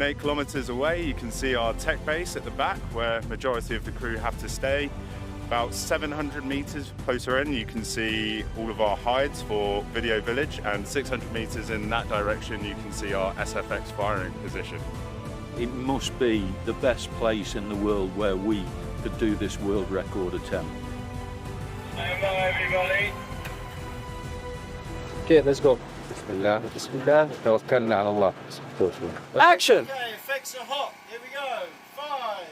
8 kilometers away, you can see our tech base at the back, where majority of the crew have to stay. About 700 meters closer in, you can see all of our hides for Video Village, and 600 meters in that direction, you can see our SFX firing position. It must be the best place in the world where we could do this world record attempt. Hello, everybody. Okay, let's go. Action! Okay, effects are hot. Here we go. 5,